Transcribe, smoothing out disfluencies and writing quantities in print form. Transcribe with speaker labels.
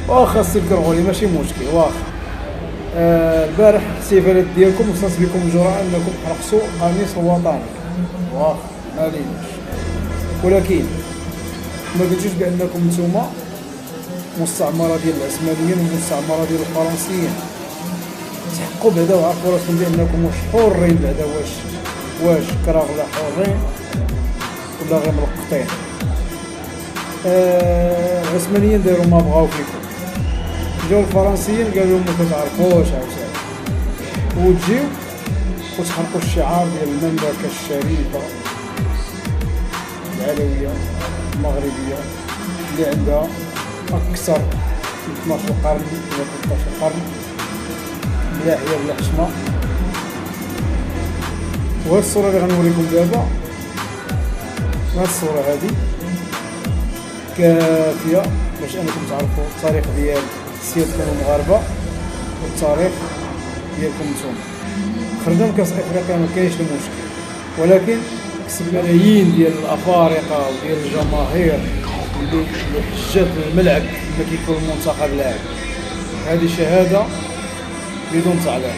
Speaker 1: واخا السي الكرغولي ماشي مشكل واخا. البارح الاحتفالات ديالكم وصلت بكم الجرأة انكم حرقتوا قميص الوطني، واخا ما عليناش، ولكن ما قلتوش بانكم نتوما مستعمرة ديال العثمانيين ومستعمرة ديال الفرنسيين. تحقوا بعدا وعرفوا راسكم بانكم واش حرين بعدا، واش كراغلا حرين ولا غير ملقطين. العثمانيين داروا ما بغاو فيكم، جاو الفرنسيين قالوا لهم ما كتعرفوش عاوتاني، وتجيو وتحرقوا الشعار ديال المملكة الشريفة العلوية المغربية اللي عندها أكثر من 12 قرن ولا 13 قرن بلا حياة بلا حشمة. وهاد الصورة اللي غنوريكم دابا، هاد الصورة هادي كافية باش انكم تعرفوا التاريخ ديال سيادتكم المغاربة والتاريخ ديالكم نتوما. خرجنا من كاس افريقيا ما كاينش المشكل، ولكن كسب ملايين ديال الافارقه وديال الجماهير اللي حجات الملعب ما كيكون المنتخب لاعب. هذه شهاده بدون تعليق.